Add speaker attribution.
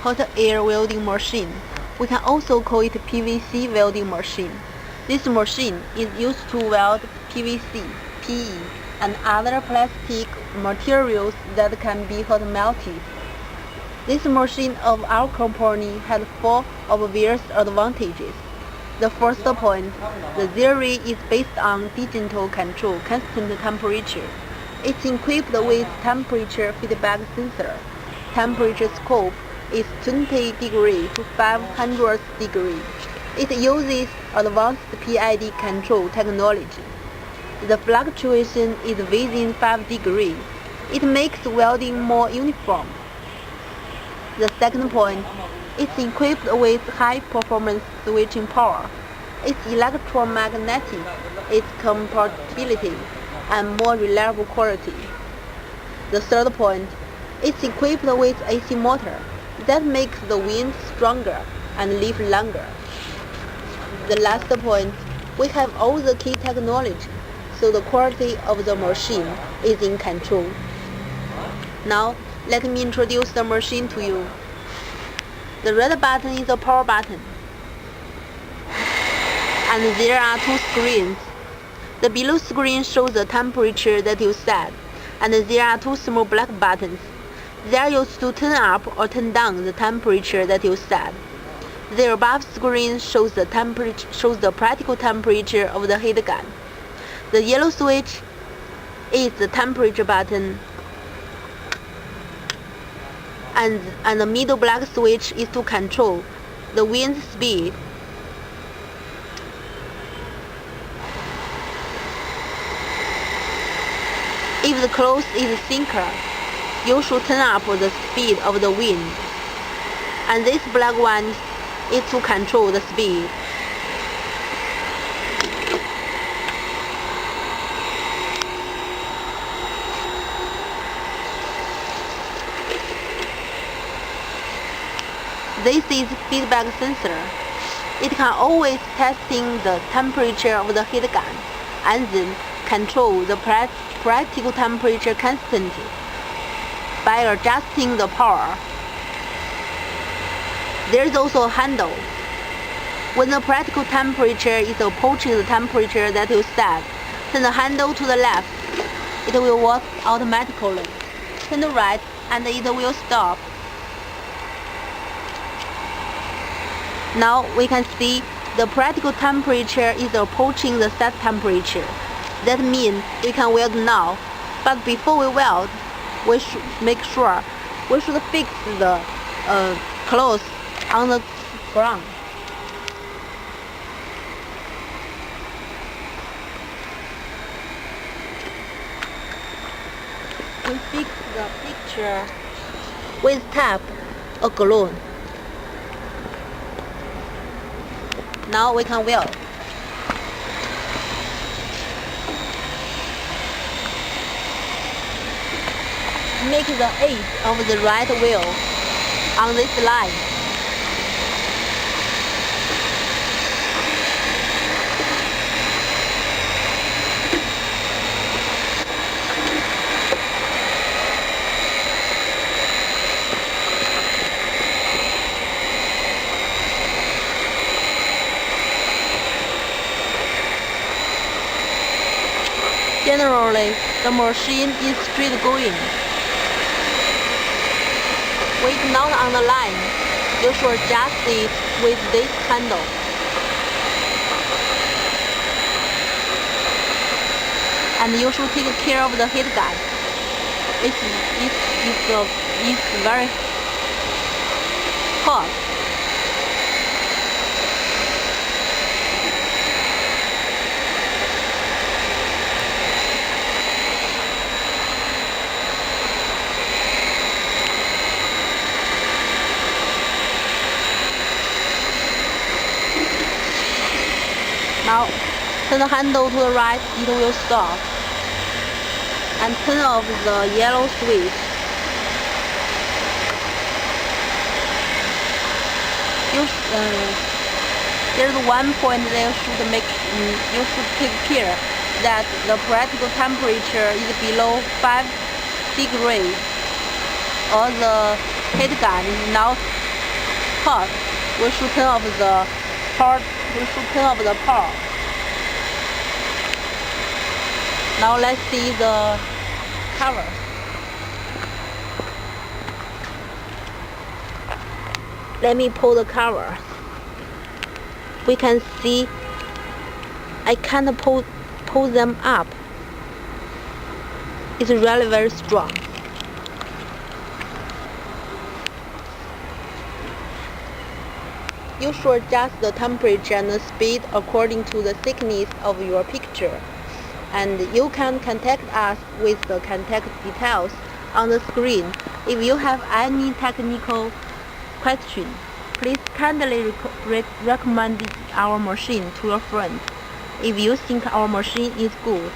Speaker 1: hot air welding machine. We can also call it PVC welding machine. This machine is used to weld PVC, PE, and other plastic materials that can be hot melted. This machine of our company has 4 obvious advantages. The first point, the theory is based on digital control constant temperature. It's equipped with temperature feedback sensor. Temperature scope is 20 degrees to 500 degrees. It uses advanced PID control technology. The fluctuation is within 5 degrees. It makes welding more uniform. The second point, it's equipped with high-performance switching power. Its electromagnetic, its compatibility, and more reliable quality. The third point, it's equipped with AC motor that makes the wind stronger and live longer. The last point, we have all the key technology, so the quality of the machine is in control. Now, let me introduce the machine to you. The red button is the power button, and there are 2 screens. The below screen shows the temperature that you set, and there are 2 small black buttons. They are used to turn up or turn down the temperature that you set. The above screen shows the practical temperature of the heat gun. The yellow switch is the temperature button, and the middle black switch is to control the wind speed. If the cloth is thicker, you should turn up the speed of the wind, and this black one is to control the speed. This is feedback sensor. It can always testing the temperature of the heat gun and then control the practical temperature constantly by adjusting the power. There is also a handle. When the practical temperature is approaching the temperature that you set, turn the handle to the left. It will work automatically. Turn to the right and it will stop. Now we can see the practical temperature is approaching the set temperature. That means we can weld now, but before we weld, we should make sure we should fix the cloth on the ground. We fix the picture with tape or glue. Now we can weld. Make the edge of the right wheel on this line. Generally, the machine is straight going. When not on the line, you should adjust it with this handle. And you should take care of the heat gun. It's very hot. Now, turn the handle to the right, it will stop. And turn off the yellow switch. There's one point that you should take care that the practical temperature is below 5 degrees, or the heat gun is not cut. We should turn off the part. Now let's see the cover. Let me pull the cover. We can see I can't pull them up. It's really very strong. You should adjust the temperature and the speed according to the thickness of your picture. And you can contact us with the contact details on the screen. If you have any technical question, please kindly recommend our machine to your friends. If you think our machine is good,